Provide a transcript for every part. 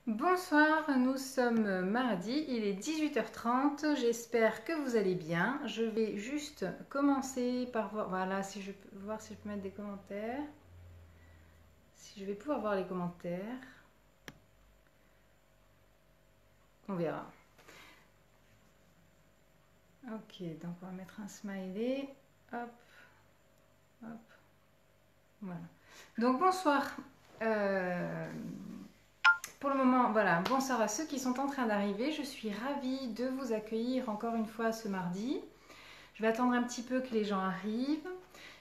Bonsoir, nous sommes mardi, il est 18h30, j'espère que vous allez bien. Je vais juste commencer par voir, voilà, si je peux voir si je peux mettre des commentaires, si je vais pouvoir voir les commentaires, on verra. Ok, donc on va mettre un smiley, hop, hop, voilà. Donc bonsoir. Pour le moment, voilà, bonsoir à ceux qui sont en train d'arriver. Je suis ravie de vous accueillir encore une fois ce mardi. Je vais attendre un petit peu que les gens arrivent.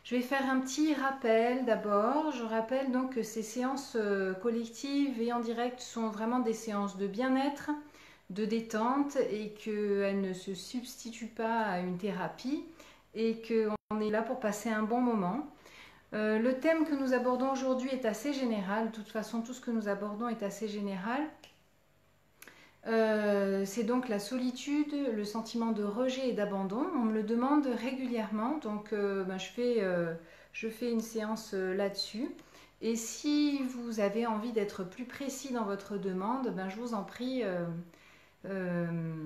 Je vais faire un petit rappel d'abord. Je rappelle donc que ces séances collectives et en direct sont vraiment des séances de bien-être, de détente et qu'elles ne se substituent pas à une thérapie et qu'on est là pour passer un bon moment. Le thème que nous abordons aujourd'hui est assez général. De toute façon, tout ce que nous abordons est assez général. C'est donc la solitude, le sentiment de rejet et d'abandon. On me le demande régulièrement, donc je fais une séance là-dessus. Et si vous avez envie d'être plus précis dans votre demande, je vous en prie, euh,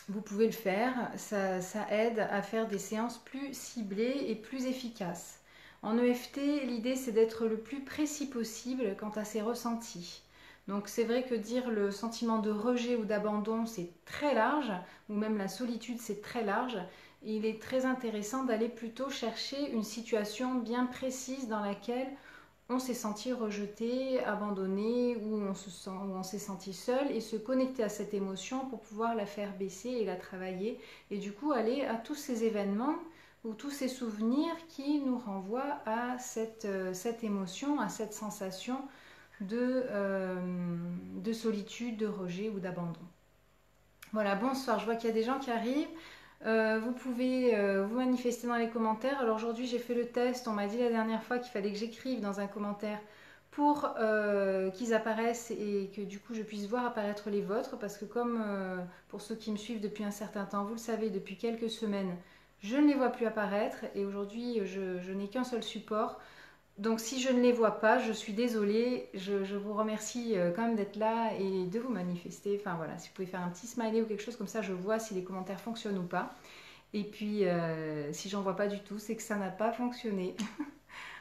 vous pouvez le faire. Ça aide à faire des séances plus ciblées et plus efficaces. En EFT, l'idée c'est d'être le plus précis possible quant à ses ressentis. Donc c'est vrai que dire le sentiment de rejet ou d'abandon c'est très large, ou même la solitude c'est très large. Il est très intéressant d'aller plutôt chercher une situation bien précise dans laquelle on s'est senti rejeté, abandonné, où on s'est senti seul et se connecter à cette émotion pour pouvoir la faire baisser et la travailler. Et du coup aller à tous ces événements ou tous ces souvenirs qui nous renvoient à cette émotion, à cette sensation de solitude, de rejet ou d'abandon. Voilà, bonsoir, je vois qu'il y a des gens qui arrivent. Vous pouvez vous manifester dans les commentaires. Alors aujourd'hui j'ai fait le test, on m'a dit la dernière fois qu'il fallait que j'écrive dans un commentaire pour qu'ils apparaissent et que du coup je puisse voir apparaître les vôtres, parce que comme pour ceux qui me suivent depuis un certain temps, vous le savez, depuis quelques semaines, je ne les vois plus apparaître et aujourd'hui je n'ai qu'un seul support. Donc si je ne les vois pas, je suis désolée, je vous remercie quand même d'être là et de vous manifester. Enfin voilà, si vous pouvez faire un petit smiley ou quelque chose comme ça, je vois si les commentaires fonctionnent ou pas. Et puis si j'en vois pas du tout, c'est que ça n'a pas fonctionné.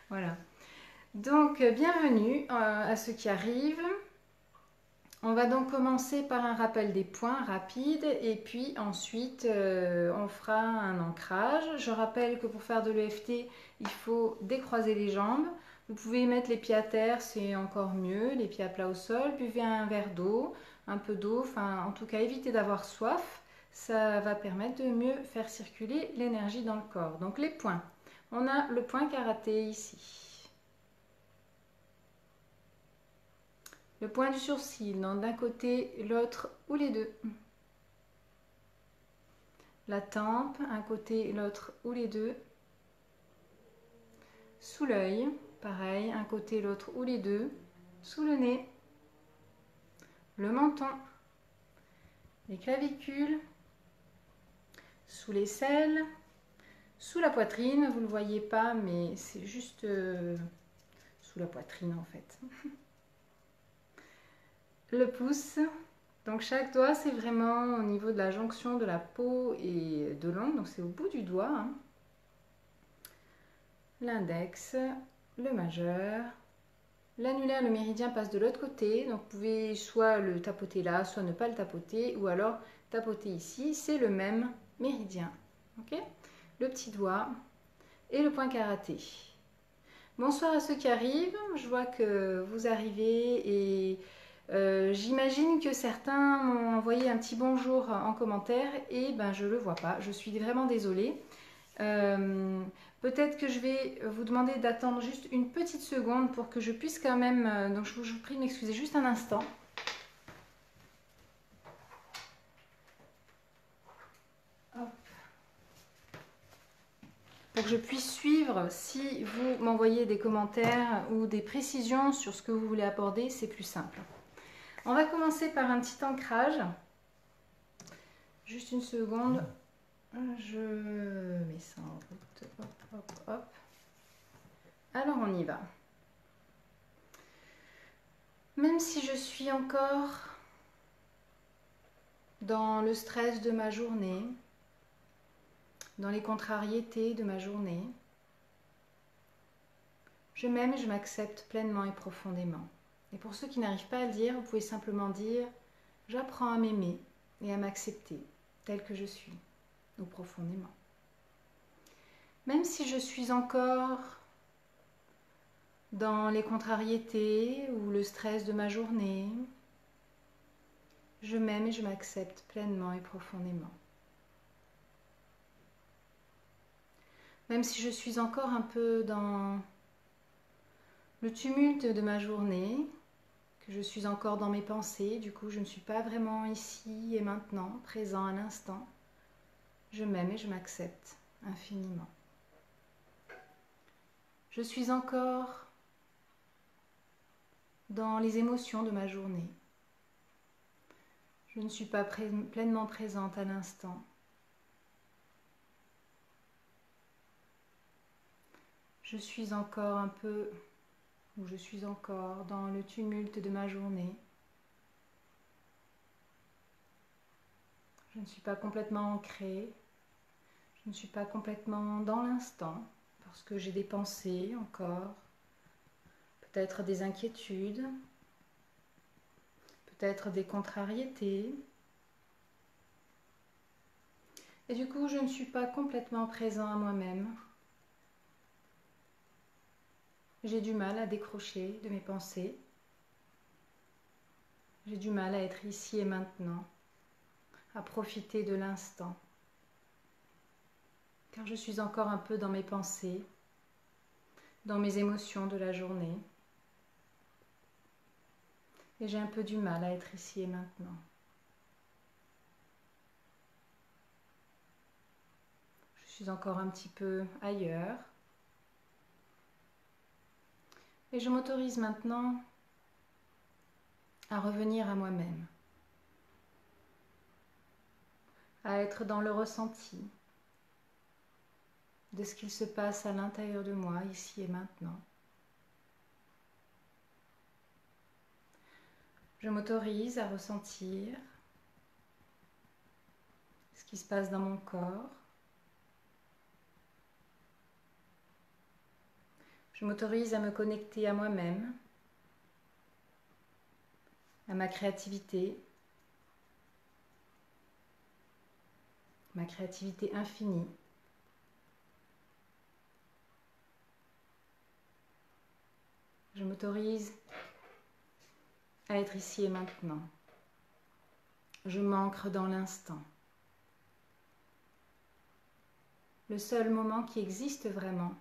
Voilà. Donc bienvenue à ceux qui arrivent. On va donc commencer par un rappel des points rapide et puis ensuite on fera un ancrage. Je rappelle que pour faire de l'EFT, il faut décroiser les jambes. Vous pouvez mettre les pieds à terre, c'est encore mieux, les pieds à plat au sol. Buvez un verre d'eau, un peu d'eau, enfin en tout cas évitez d'avoir soif. Ça va permettre de mieux faire circuler l'énergie dans le corps. Donc les points. On a le point karaté ici. Le point du sourcil, d'un côté, l'autre ou les deux. La tempe, un côté, l'autre ou les deux. Sous l'œil, pareil, un côté, l'autre ou les deux. Sous le nez. Le menton. Les clavicules. Sous l'aisselle. Sous la poitrine, vous ne le voyez pas, mais c'est juste sous la poitrine en fait. Le pouce. Donc chaque doigt, c'est vraiment au niveau de la jonction de la peau et de l'ongle, donc c'est au bout du doigt. Hein. L'index, le majeur, l'annulaire, le méridien passe de l'autre côté, donc vous pouvez soit le tapoter là, soit ne pas le tapoter, ou alors tapoter ici, c'est le même méridien. Okay, le petit doigt et le point karaté. Bonsoir à ceux qui arrivent, je vois que vous arrivez et j'imagine que certains m'ont envoyé un petit bonjour en commentaire et je ne le vois pas, je suis vraiment désolée. Peut-être que je vais vous demander d'attendre juste une petite seconde pour que je puisse quand même, donc je vous prie de m'excuser juste un instant. Hop. Pour que je puisse suivre, si vous m'envoyez des commentaires ou des précisions sur ce que vous voulez aborder, c'est plus simple. On va commencer par un petit ancrage. Juste une seconde. Je mets ça en route. Hop, hop, hop. Alors on y va. Même si je suis encore dans le stress de ma journée, dans les contrariétés de ma journée, je m'aime et je m'accepte pleinement et profondément. Et pour ceux qui n'arrivent pas à le dire, vous pouvez simplement dire « J'apprends à m'aimer et à m'accepter tel que je suis » ou profondément. Même si je suis encore dans les contrariétés ou le stress de ma journée, je m'aime et je m'accepte pleinement et profondément. Même si je suis encore un peu dans le tumulte de ma journée, que je suis encore dans mes pensées, du coup je ne suis pas vraiment ici et maintenant, présent à l'instant, je m'aime et je m'accepte infiniment. Je suis encore dans les émotions de ma journée. Je ne suis pas pleinement présente à l'instant. Je suis encore un peu, ou je suis encore dans le tumulte de ma journée. Je ne suis pas complètement ancrée. Je ne suis pas complètement dans l'instant parce que j'ai des pensées encore, peut-être des inquiétudes, peut-être des contrariétés. Et du coup, je ne suis pas complètement présent à moi-même. J'ai du mal à décrocher de mes pensées. J'ai du mal à être ici et maintenant, à profiter de l'instant. Car je suis encore un peu dans mes pensées, dans mes émotions de la journée. Et j'ai un peu du mal à être ici et maintenant. Je suis encore un petit peu ailleurs. Et je m'autorise maintenant à revenir à moi-même, à être dans le ressenti de ce qu'il se passe à l'intérieur de moi, ici et maintenant. Je m'autorise à ressentir ce qui se passe dans mon corps. Je m'autorise à me connecter à moi-même, à ma créativité infinie. Je m'autorise à être ici et maintenant. Je m'ancre dans l'instant. Le seul moment qui existe vraiment,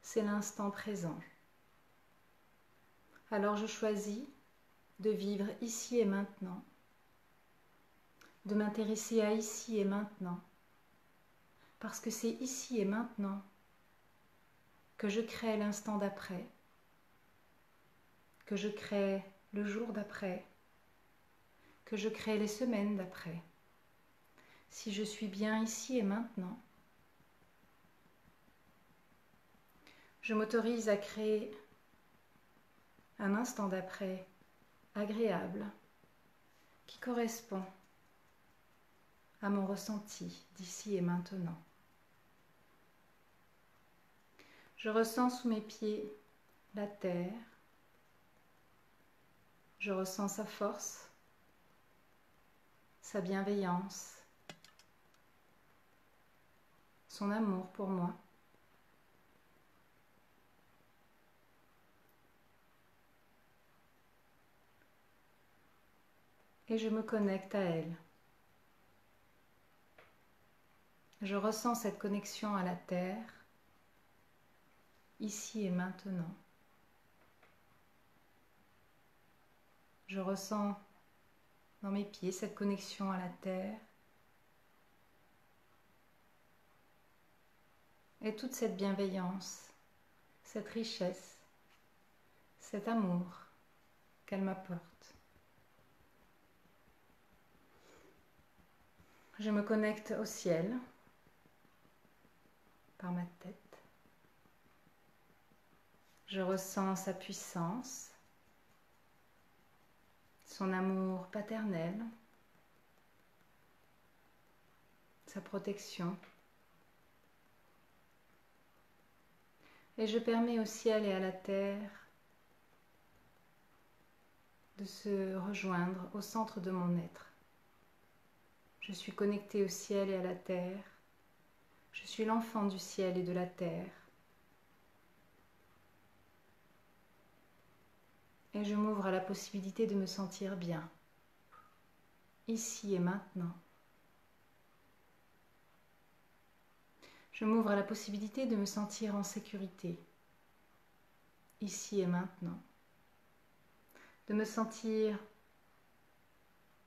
c'est l'instant présent. Alors je choisis de vivre ici et maintenant, de m'intéresser à ici et maintenant, parce que c'est ici et maintenant que je crée l'instant d'après, que je crée le jour d'après, que je crée les semaines d'après. Si je suis bien ici et maintenant, je m'autorise à créer un instant d'après agréable qui correspond à mon ressenti d'ici et maintenant. Je ressens sous mes pieds la terre, je ressens sa force, sa bienveillance, son amour pour moi. Et je me connecte à elle. Je ressens cette connexion à la terre, ici et maintenant. Je ressens dans mes pieds cette connexion à la terre et toute cette bienveillance, cette richesse, cet amour qu'elle m'apporte. Je me connecte au ciel par ma tête. Je ressens sa puissance, son amour paternel, sa protection. Et je permets au ciel et à la terre de se rejoindre au centre de mon être. Je suis connectée au ciel et à la terre. Je suis l'enfant du ciel et de la terre. Et je m'ouvre à la possibilité de me sentir bien, ici et maintenant. Je m'ouvre à la possibilité de me sentir en sécurité, ici et maintenant. De me sentir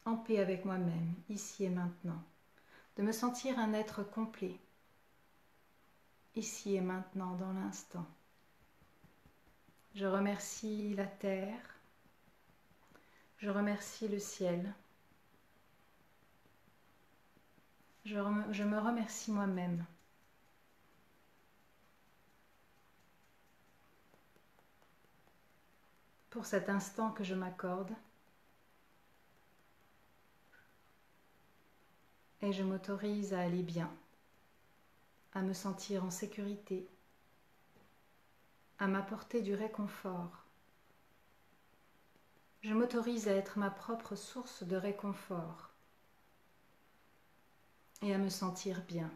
en paix avec moi-même, ici et maintenant. De me sentir un être complet, ici et maintenant, dans l'instant. Je remercie la terre, je remercie le ciel, je me remercie moi-même. Pour cet instant que je m'accorde. Et je m'autorise à aller bien, à me sentir en sécurité, à m'apporter du réconfort. Je m'autorise à être ma propre source de réconfort et à me sentir bien,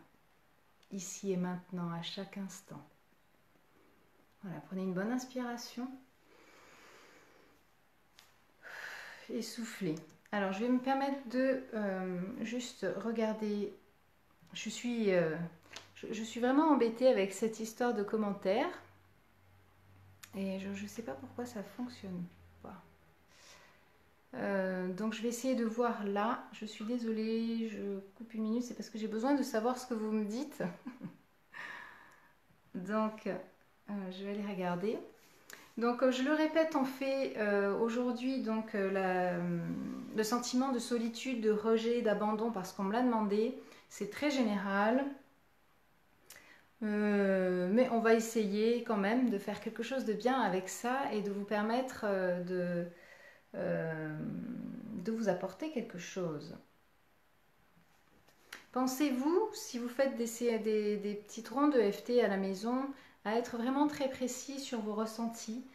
ici et maintenant, à chaque instant. Voilà, prenez une bonne inspiration. Et soufflez. Alors, je vais me permettre de juste regarder. Je suis vraiment embêtée avec cette histoire de commentaires. Et je ne sais pas pourquoi ça fonctionne pas. Donc, je vais essayer de voir là. Je suis désolée, je coupe une minute. C'est parce que j'ai besoin de savoir ce que vous me dites. Donc, je vais aller regarder. Donc, comme je le répète, on fait aujourd'hui donc le sentiment de solitude, de rejet, d'abandon parce qu'on me l'a demandé. C'est très général, mais on va essayer quand même de faire quelque chose de bien avec ça et de vous permettre de vous apporter quelque chose. Pensez-vous, si vous faites des petites rondes de EFT à la maison, à être vraiment très précis sur vos ressentis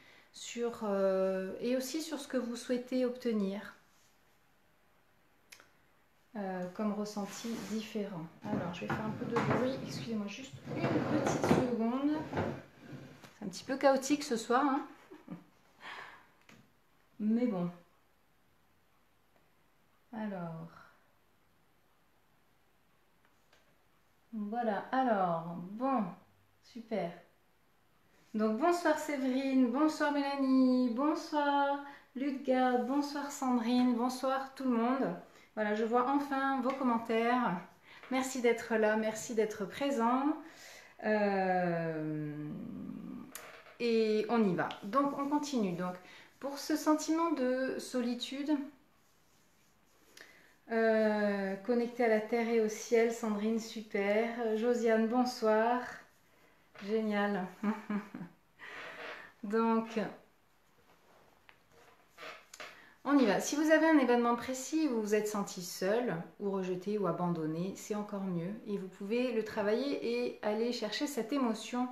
et aussi sur ce que vous souhaitez obtenir comme ressenti différent. Alors, je vais faire un peu de bruit. Excusez-moi juste une petite seconde. C'est un petit peu chaotique ce soir, hein, mais bon. Alors, voilà. Alors, bon, super. Donc bonsoir Séverine, bonsoir Mélanie, bonsoir Ludgard, bonsoir Sandrine, bonsoir tout le monde. Voilà, je vois enfin vos commentaires. Merci d'être là, merci d'être présent. Et on y va. Donc on continue. Donc pour ce sentiment de solitude, connecté à la terre et au ciel, Sandrine, super. Josiane, bonsoir. Génial. Donc, on y va. Si vous avez un événement précis où vous vous êtes senti seul, ou rejeté, ou abandonné, c'est encore mieux. Et vous pouvez le travailler et aller chercher cette émotion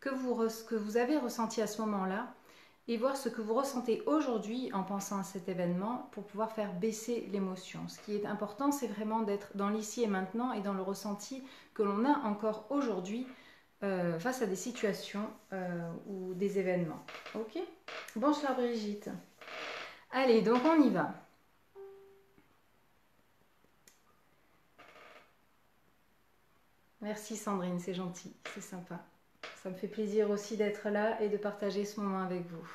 que vous avez ressentie à ce moment-là et voir ce que vous ressentez aujourd'hui en pensant à cet événement pour pouvoir faire baisser l'émotion. Ce qui est important, c'est vraiment d'être dans l'ici et maintenant et dans le ressenti que l'on a encore aujourd'hui face à des situations ou des événements. Ok? Bonsoir Brigitte. Allez, donc on y va. Merci Sandrine, c'est gentil, c'est sympa. Ça me fait plaisir aussi d'être là et de partager ce moment avec vous.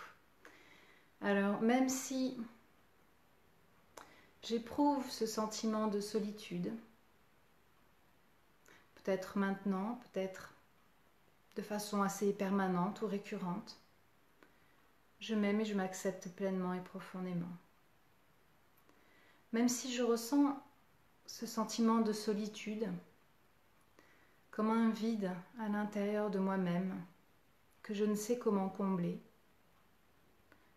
Alors, même si j'éprouve ce sentiment de solitude, peut-être maintenant, peut-être de façon assez permanente ou récurrente, je m'aime et je m'accepte pleinement et profondément. Même si je ressens ce sentiment de solitude comme un vide à l'intérieur de moi-même que je ne sais comment combler,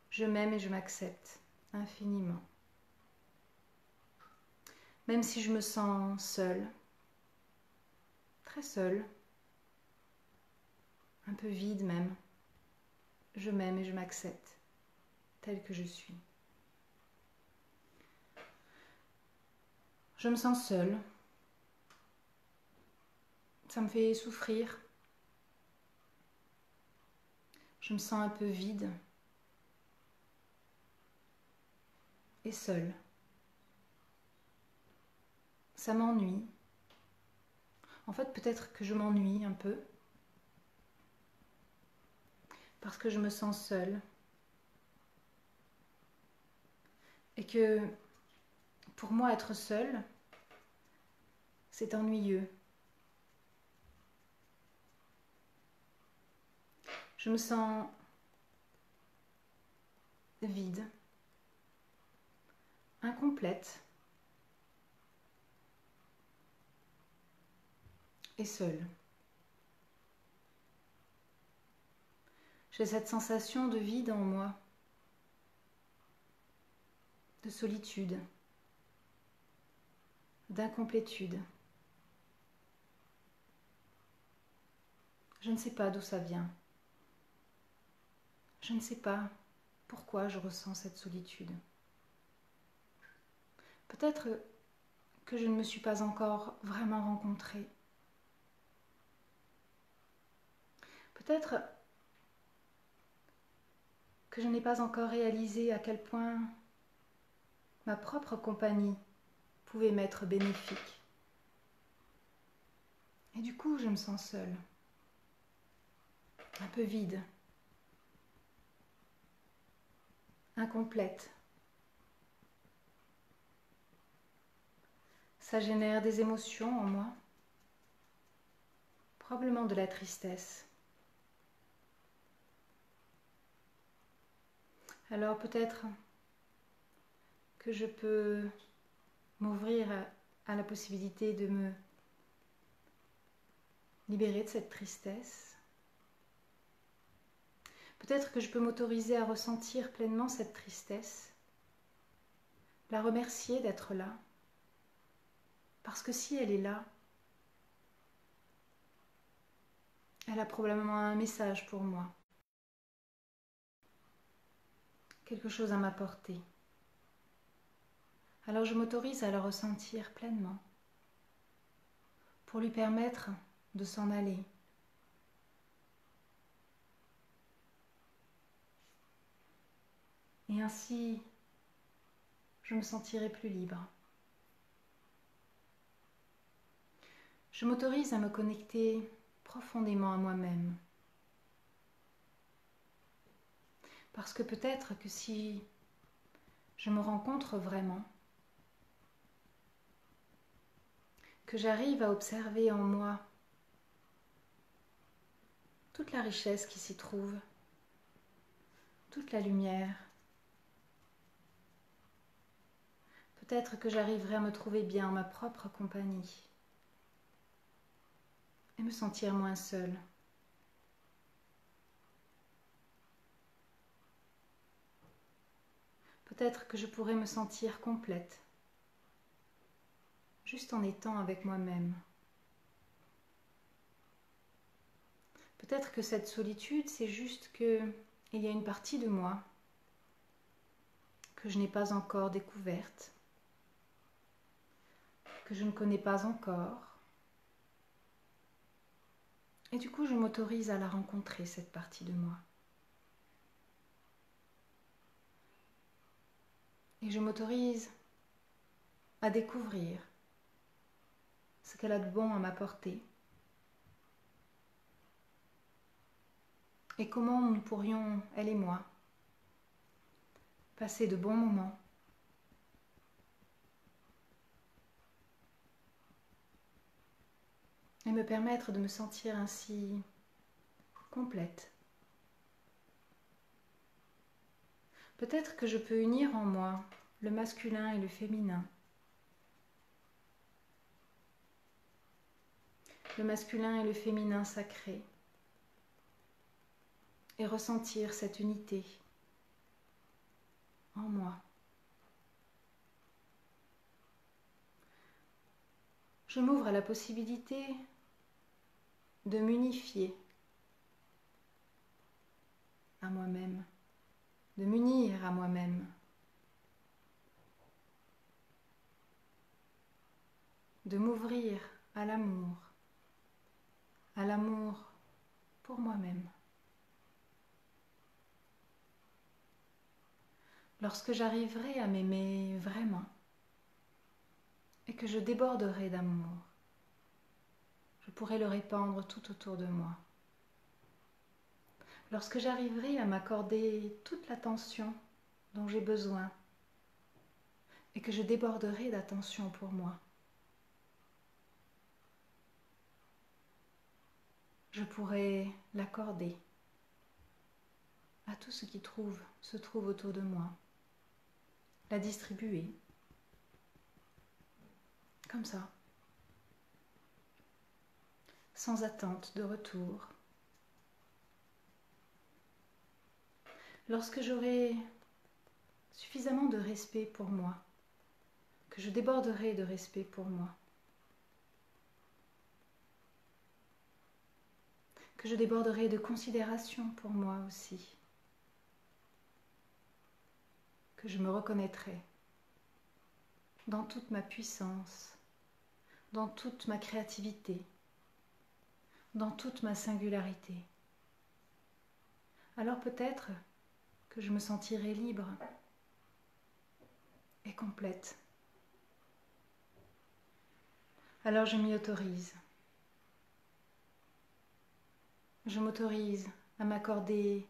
je m'aime et je m'accepte infiniment. même si je me sens seule, très seule, un peu vide même, je m'aime et je m'accepte telle que je suis. Je me sens seule, ça me fait souffrir, je me sens un peu vide et seule. Ça m'ennuie. En fait, peut-être que je m'ennuie un peu parce que je me sens seule et que pour moi, être seule, c'est ennuyeux. Je me sens vide, incomplète et seule. J'ai cette sensation de vide en moi, de solitude, d'incomplétude. Je ne sais pas d'où ça vient. Je ne sais pas pourquoi je ressens cette solitude. Peut-être que je ne me suis pas encore vraiment rencontrée. Peut-être que je n'ai pas encore réalisé à quel point ma propre compagnie pouvait m'être bénéfique. Et du coup, je me sens seule, un peu vide, incomplète. Ça génère des émotions en moi, probablement de la tristesse. Alors peut-être que je peux m'ouvrir à la possibilité de me libérer de cette tristesse. Peut-être que je peux m'autoriser à ressentir pleinement cette tristesse, la remercier d'être là, parce que si elle est là, elle a probablement un message pour moi, quelque chose à m'apporter. Alors je m'autorise à la ressentir pleinement, pour lui permettre de s'en aller. Et ainsi, je me sentirai plus libre. Je m'autorise à me connecter profondément à moi-même. Parce que peut-être que si je me rencontre vraiment, que j'arrive à observer en moi toute la richesse qui s'y trouve, toute la lumière, peut-être que j'arriverai à me trouver bien en ma propre compagnie et me sentir moins seule. Peut-être que je pourrais me sentir complète, juste en étant avec moi-même. Peut-être que cette solitude, c'est juste qu'il y a une partie de moi que je n'ai pas encore découverte, que je ne connais pas encore. Et du coup, je m'autorise à la rencontrer, cette partie de moi. Et je m'autorise à découvrir ce qu'elle a de bon à m'apporter. Et comment nous pourrions, elle et moi, passer de bons moments. Et me permettre de me sentir ainsi complète. Peut-être que je peux unir en moi le masculin et le féminin. Le masculin et le féminin sacré. Et ressentir cette unité en moi. je m'ouvre à la possibilité de m'unifier à moi-même, de m'unir à moi-même, de m'ouvrir à l'amour pour moi-même. Lorsque j'arriverai à m'aimer vraiment et que je déborderai d'amour, je pourrai le répandre tout autour de moi. Lorsque j'arriverai à m'accorder toute l'attention dont j'ai besoin et que je déborderai d'attention pour moi, je pourrai l'accorder à tout ce qui se trouve autour de moi, la distribuer comme ça, sans attente de retour. Lorsque j'aurai suffisamment de respect pour moi, que je déborderai de respect pour moi, que je déborderai de considération pour moi aussi, que je me reconnaîtrai dans toute ma puissance, dans toute ma créativité, dans toute ma singularité. Alors peut-être que je me sentirai libre et complète. Alors je m'y autorise. Je m'autorise à m'accorder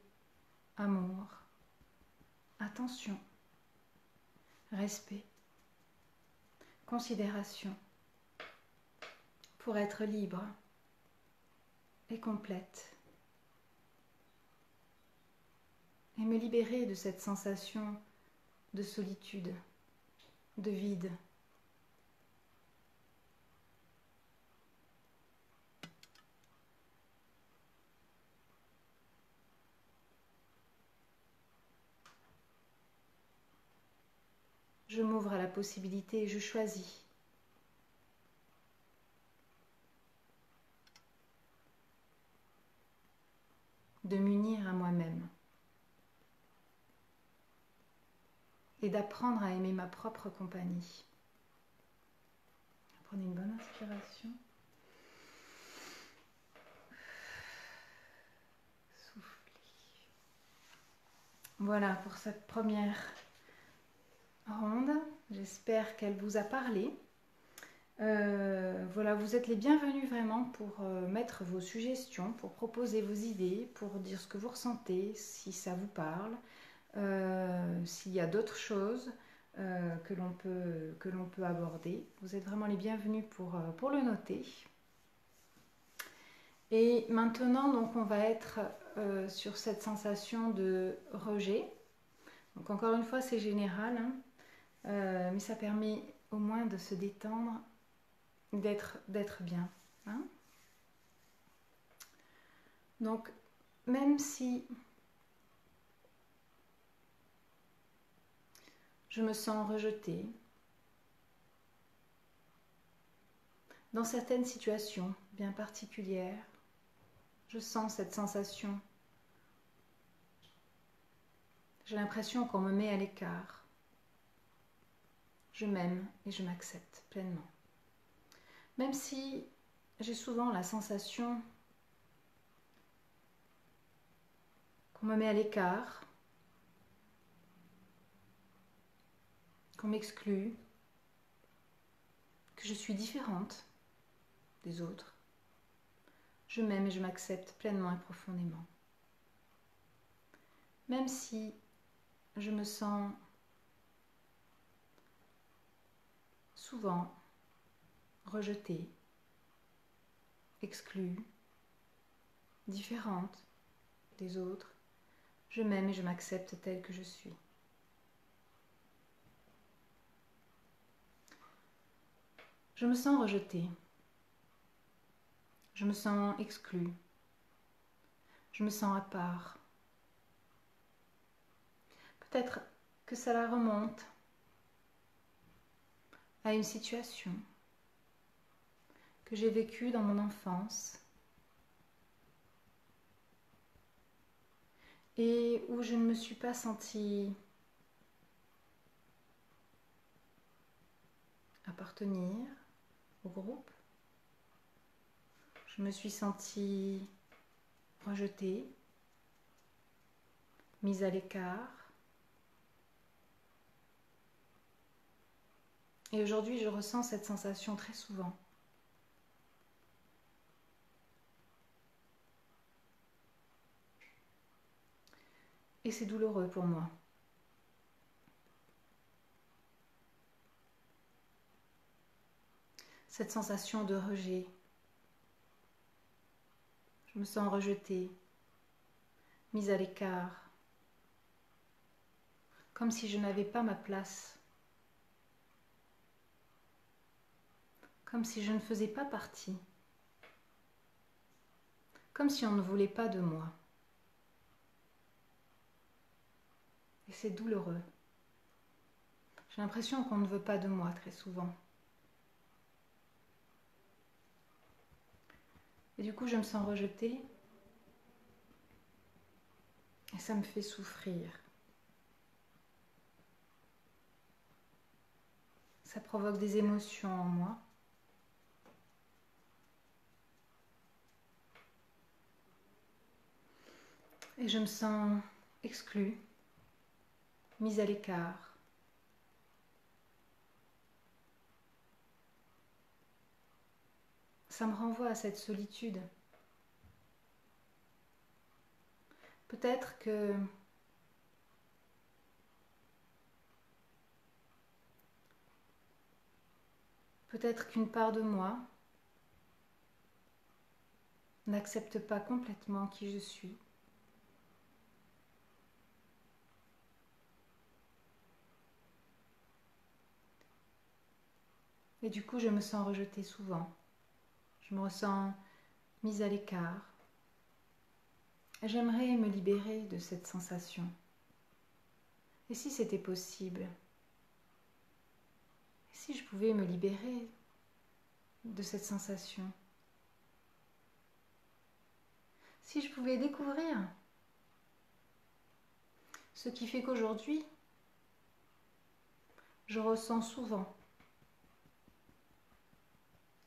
amour, attention, respect, considération, pour être libre et complète et me libérer de cette sensation de solitude, de vide. Je m'ouvre à la possibilité et je choisis de m'unir à moi-même et d'apprendre à aimer ma propre compagnie. Prenez une bonne inspiration. Soufflez. Voilà pour cette première ronde. J'espère qu'elle vous a parlé. Voilà, vous êtes les bienvenus vraiment pour mettre vos suggestions, pour proposer vos idées, pour dire ce que vous ressentez, si ça vous parle, s'il y a d'autres choses que l'on peut aborder. Vous êtes vraiment les bienvenus pour le noter. Et maintenant, donc, on va être sur cette sensation de rejet. Donc encore une fois, c'est général, hein, mais ça permet au moins de se détendre, d'être bien. Hein. Donc, même si je me sens rejetée, dans certaines situations bien particulières, je sens cette sensation. J'ai l'impression qu'on me met à l'écart. Je m'aime et je m'accepte pleinement. Même si j'ai souvent la sensation qu'on me met à l'écart, qu'on m'exclut, que je suis différente des autres, je m'aime et je m'accepte pleinement et profondément. Même si je me sens souvent rejetée, exclue, différente des autres, je m'aime et je m'accepte telle que je suis. Je me sens rejetée, je me sens exclue, je me sens à part. Peut-être que cela remonte à une situation, que j'ai vécues dans mon enfance et où je ne me suis pas sentie appartenir au groupe. Je me suis sentie rejetée, mise à l'écart. Et aujourd'hui, je ressens cette sensation très souvent. Et c'est douloureux pour moi. Cette sensation de rejet. Je me sens rejetée, mise à l'écart, comme si je n'avais pas ma place, comme si je ne faisais pas partie, comme si on ne voulait pas de moi. Et c'est douloureux. J'ai l'impression qu'on ne veut pas de moi très souvent. Et du coup, je me sens rejetée et ça me fait souffrir. Ça provoque des émotions en moi. Et je me sens exclue, mise à l'écart. Ça me renvoie à cette solitude. Peut-être qu'une part de moi n'accepte pas complètement qui je suis. Et du coup, je me sens rejetée souvent. Je me ressens mise à l'écart. J'aimerais me libérer de cette sensation. Et si c'était possible? Et si je pouvais me libérer de cette sensation? Si je pouvais découvrir ce qui fait qu'aujourd'hui, je ressens souvent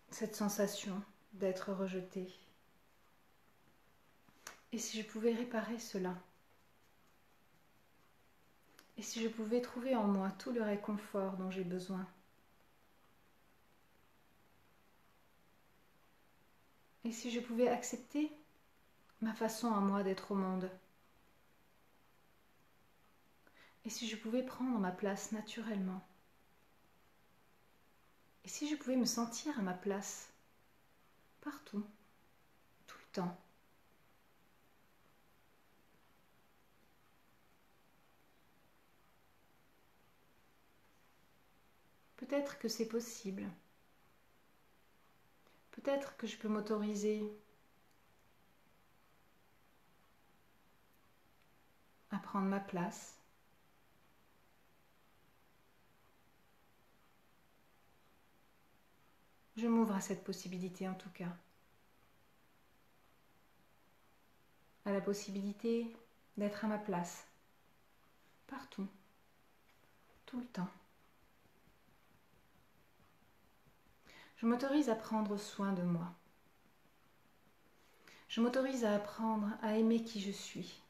cette sensation d'être rejetée. Et si je pouvais réparer cela? Et si je pouvais trouver en moi tout le réconfort dont j'ai besoin? Et si je pouvais accepter ma façon à moi d'être au monde? Et si je pouvais prendre ma place naturellement? Et si je pouvais me sentir à ma place, partout, tout le temps? Peut-être que c'est possible. Peut-être que je peux m'autoriser à prendre ma place. Je m'ouvre à cette possibilité en tout cas. À la possibilité d'être à ma place. Partout. Tout le temps. Je m'autorise à prendre soin de moi. Je m'autorise à apprendre à aimer qui je suis.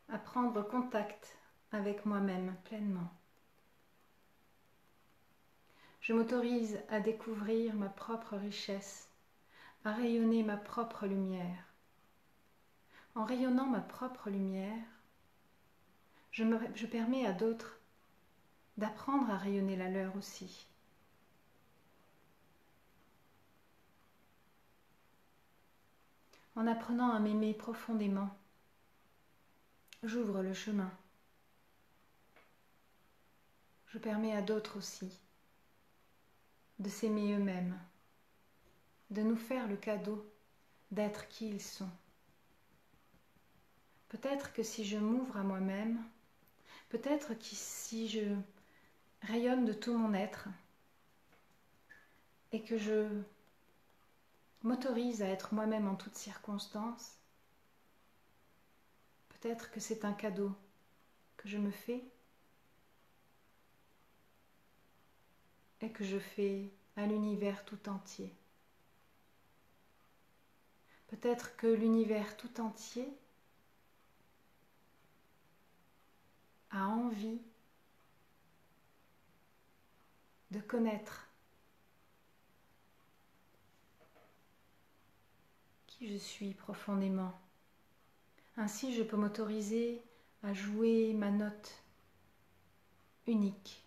À prendre contact avec moi-même pleinement. Je m'autorise à découvrir ma propre richesse, à rayonner ma propre lumière. En rayonnant ma propre lumière, je permets à d'autres d'apprendre à rayonner la leur aussi. En apprenant à m'aimer profondément, j'ouvre le chemin. Je permets à d'autres aussi de s'aimer eux-mêmes, de nous faire le cadeau d'être qui ils sont. Peut-être que si je m'ouvre à moi-même, peut-être que si je rayonne de tout mon être, et que je m'autorise à être moi-même en toutes circonstances, peut-être que c'est un cadeau que je me fais et que je fais à l'univers tout entier. Peut-être que l'univers tout entier a envie de connaître qui je suis profondément. Ainsi, je peux m'autoriser à jouer ma note unique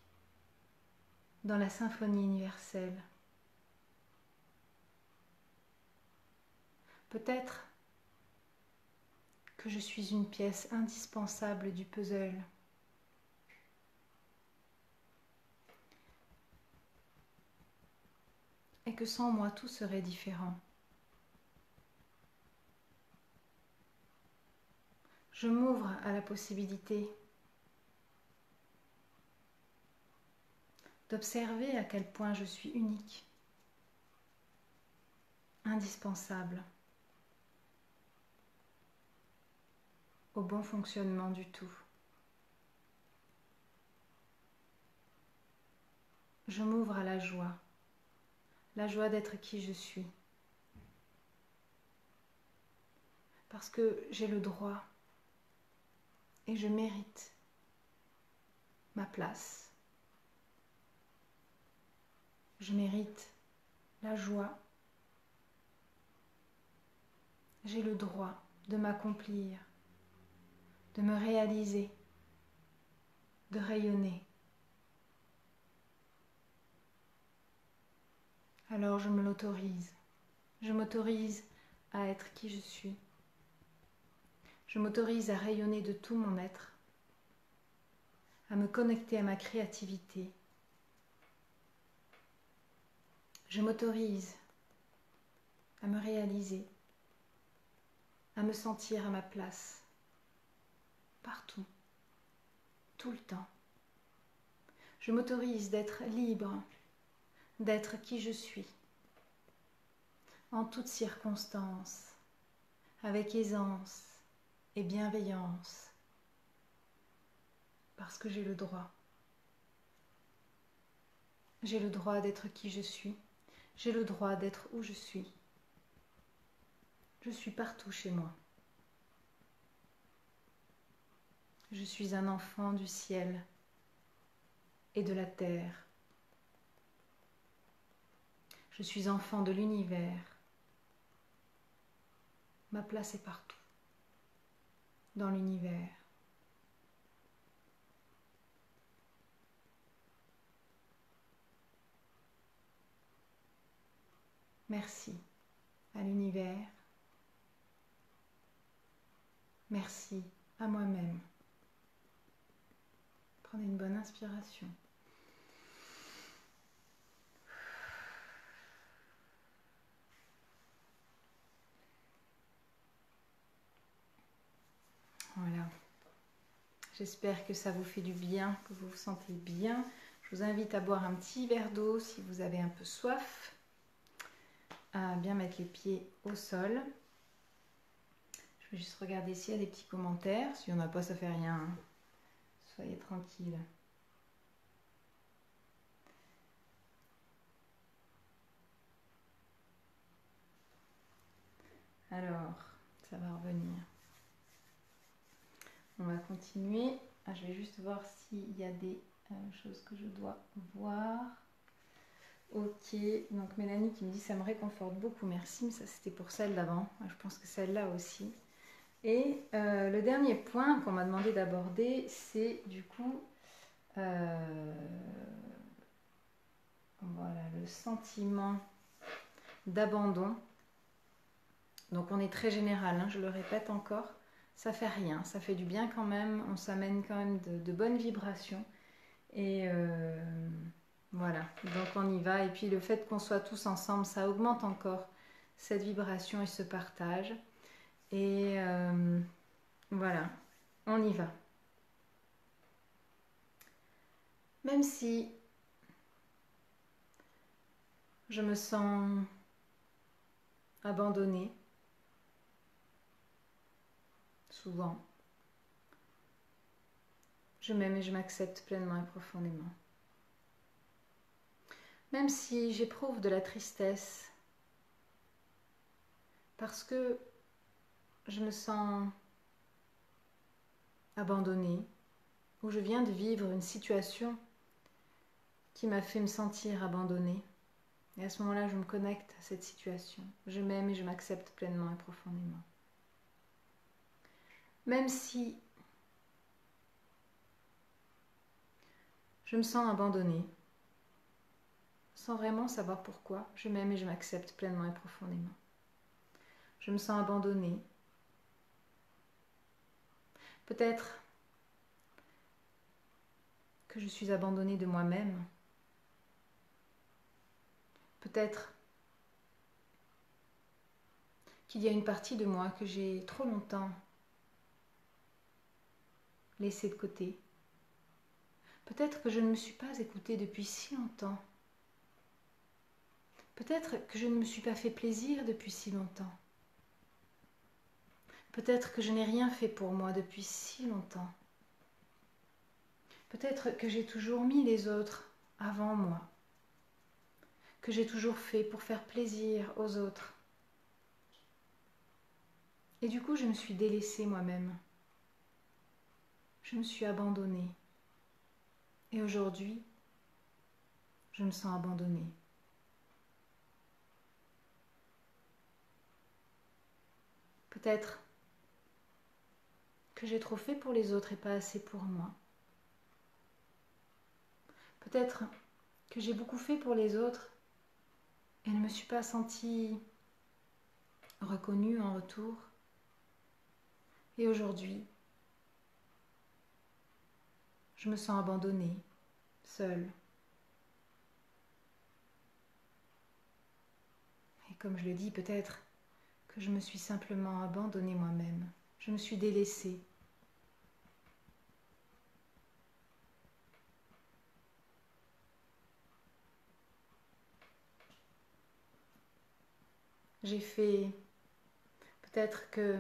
dans la symphonie universelle. Peut-être que je suis une pièce indispensable du puzzle. Et que sans moi, tout serait différent. Je m'ouvre à la possibilité d'observer à quel point je suis unique, indispensable au bon fonctionnement du tout. Je m'ouvre à la joie d'être qui je suis. Parce que j'ai le droit et je mérite ma place. Je mérite la joie. J'ai le droit de m'accomplir, de me réaliser, de rayonner. Alors je me l'autorise. Je m'autorise à être qui je suis. Je m'autorise à rayonner de tout mon être, à me connecter à ma créativité. Je m'autorise à me réaliser, à me sentir à ma place, partout, tout le temps. Je m'autorise d'être libre, d'être qui je suis, en toutes circonstances, avec aisance et bienveillance, parce que j'ai le droit. J'ai le droit d'être qui je suis, j'ai le droit d'être où je suis. Je suis partout chez moi. Je suis un enfant du ciel et de la terre. Je suis enfant de l'univers. Ma place est partout, dans l'univers. Merci à l'univers. Merci à moi-même. Prenez une bonne inspiration. Voilà. J'espère que ça vous fait du bien, que vous vous sentez bien. Je vous invite à boire un petit verre d'eau si vous avez un peu soif. À bien mettre les pieds au sol. Je vais juste regarder s'il y a des petits commentaires. S'il n'y en a pas, ça fait rien. Hein. Soyez tranquille. Alors, ça va revenir. On va continuer. Ah, je vais juste voir s'il y a des choses que je dois voir. Ok, donc Mélanie qui me dit ça me réconforte beaucoup, merci, mais ça c'était pour celle d'avant. Je pense que celle-là aussi. Et le dernier point qu'on m'a demandé d'aborder, c'est du coup voilà, le sentiment d'abandon. Donc on est très général, hein, je le répète encore, ça fait rien, ça fait du bien quand même, on s'amène quand même de bonnes vibrations. Et voilà, donc on y va. Et puis le fait qu'on soit tous ensemble, ça augmente encore cette vibration et ce partage. Et voilà, on y va. Même si Je me sens abandonnée, souvent. Je m'aime et je m'accepte pleinement et profondément. Même si j'éprouve de la tristesse, parce que je me sens abandonnée, ou je viens de vivre une situation qui m'a fait me sentir abandonnée. Et à ce moment-là, je me connecte à cette situation. Je m'aime et je m'accepte pleinement et profondément. Même si je me sens abandonnée, sans vraiment savoir pourquoi, je m'aime et je m'accepte pleinement et profondément. Je me sens abandonnée. Peut-être que je suis abandonnée de moi-même. Peut-être qu'il y a une partie de moi que j'ai trop longtemps laissée de côté. Peut-être que je ne me suis pas écoutée depuis si longtemps. Peut-être que je ne me suis pas fait plaisir depuis si longtemps. Peut-être que je n'ai rien fait pour moi depuis si longtemps. Peut-être que j'ai toujours mis les autres avant moi. Que j'ai toujours fait pour faire plaisir aux autres. Et du coup, je me suis délaissée moi-même. Je me suis abandonnée. Et aujourd'hui, je me sens abandonnée. Peut-être que j'ai trop fait pour les autres et pas assez pour moi. Peut-être que j'ai beaucoup fait pour les autres et ne me suis pas sentie reconnue en retour. Et aujourd'hui, je me sens abandonnée, seule. Et comme je le dis, peut-être que je me suis simplement abandonnée moi-même. Je me suis délaissée. J'ai fait, peut-être que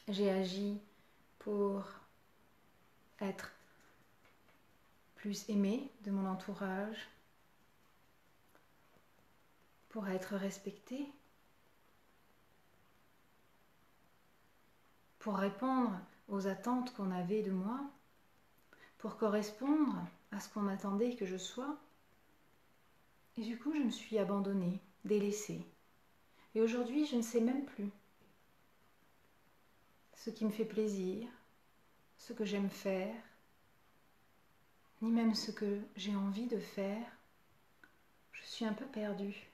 j'ai agi pour être plus aimée de mon entourage, pour être respectée, pour répondre aux attentes qu'on avait de moi, pour correspondre à ce qu'on attendait que je sois. Et du coup, je me suis abandonnée, délaissée. Et aujourd'hui, je ne sais même plus ce qui me fait plaisir, ce que j'aime faire, ni même ce que j'ai envie de faire. Je suis un peu perdue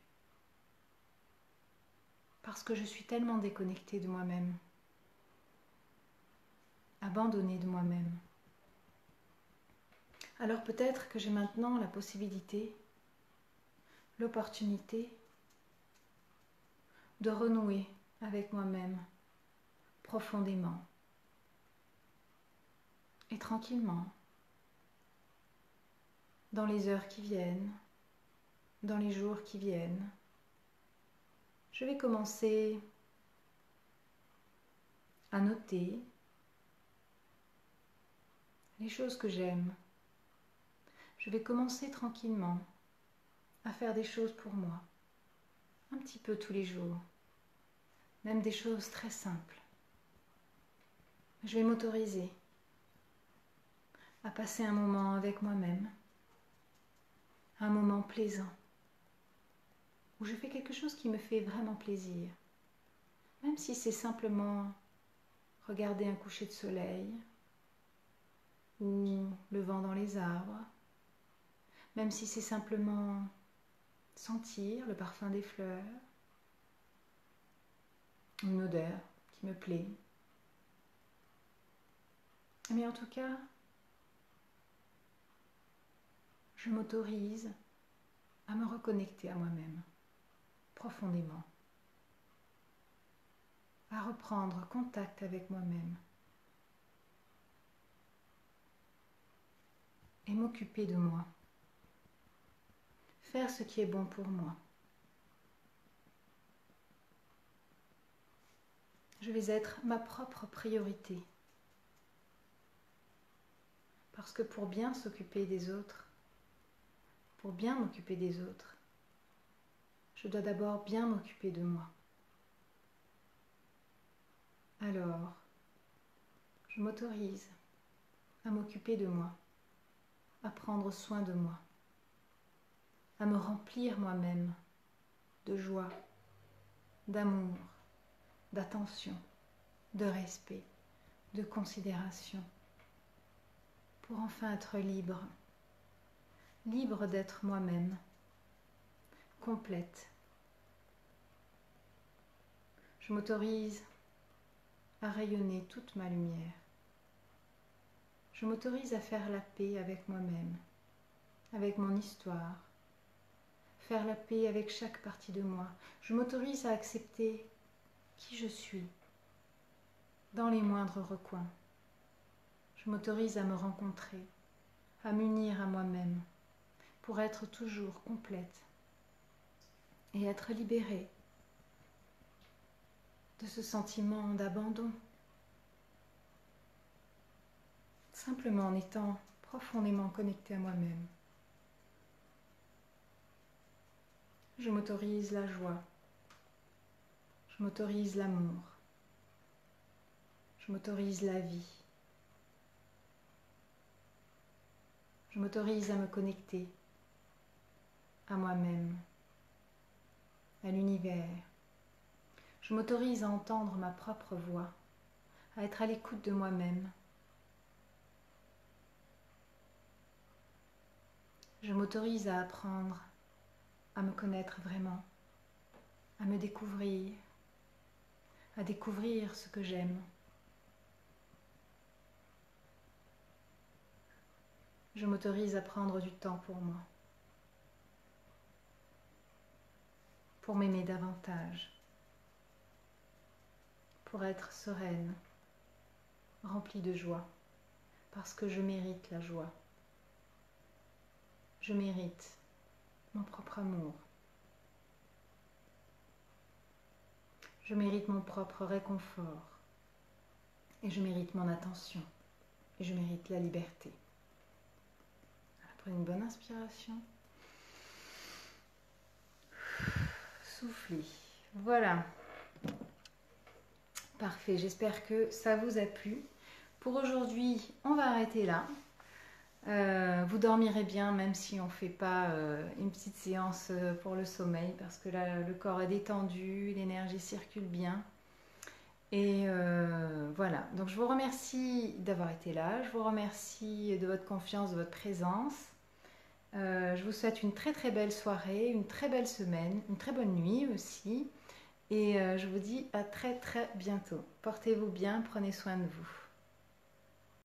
parce que je suis tellement déconnectée de moi-même, abandonnée de moi-même. Alors peut-être que j'ai maintenant la possibilité, l'opportunité de renouer avec moi-même profondément et tranquillement, dans les heures qui viennent, dans les jours qui viennent. Je vais commencer à noter les choses que j'aime. Je vais commencer tranquillement à faire des choses pour moi, un petit peu tous les jours, même des choses très simples. Je vais m'autoriser à passer un moment avec moi-même, un moment plaisant, où je fais quelque chose qui me fait vraiment plaisir, même si c'est simplement regarder un coucher de soleil ou le vent dans les arbres, même si c'est simplement sentir le parfum des fleurs, une odeur qui me plaît. Mais en tout cas, je m'autorise à me reconnecter à moi-même profondément, à reprendre contact avec moi-même et m'occuper de moi. faire ce qui est bon pour moi. Je vais être ma propre priorité. Parce que pour bien s'occuper des autres, pour bien m'occuper des autres, je dois d'abord bien m'occuper de moi. Alors, je m'autorise à m'occuper de moi, à prendre soin de moi, à me remplir moi-même de joie, d'amour, d'attention, de respect, de considération, pour enfin être libre, libre d'être moi-même, complète. Je m'autorise à rayonner toute ma lumière. Je m'autorise à faire la paix avec moi-même, avec mon histoire, faire la paix avec chaque partie de moi. Je m'autorise à accepter qui je suis, dans les moindres recoins. Je m'autorise à me rencontrer, à m'unir à moi-même, pour être toujours complète et être libérée de ce sentiment d'abandon, simplement en étant profondément connectée à moi-même. Je m'autorise la joie, je m'autorise l'amour, je m'autorise la vie. Je m'autorise à me connecter à moi-même, à l'univers. Je m'autorise à entendre ma propre voix, à être à l'écoute de moi-même. Je m'autorise à apprendre à me connaître vraiment, à me découvrir, à découvrir ce que j'aime. Je m'autorise à prendre du temps pour moi, pour m'aimer davantage, pour être sereine, remplie de joie, parce que je mérite la joie. Je mérite mon propre amour. Je mérite mon propre réconfort. Et je mérite mon attention. Et je mérite la liberté. Prenez une bonne inspiration. Soufflez. Voilà. Parfait. J'espère que ça vous a plu. Pour aujourd'hui, on va arrêter là. Vous dormirez bien même si on ne fait pas une petite séance pour le sommeil parce que là le corps est détendu, l'énergie circule bien et voilà, donc je vous remercie d'avoir été là, je vous remercie de votre confiance, de votre présence, je vous souhaite une très très belle soirée, une très belle semaine, une très bonne nuit aussi et je vous dis à très très bientôt. Portez-vous bien, prenez soin de vous.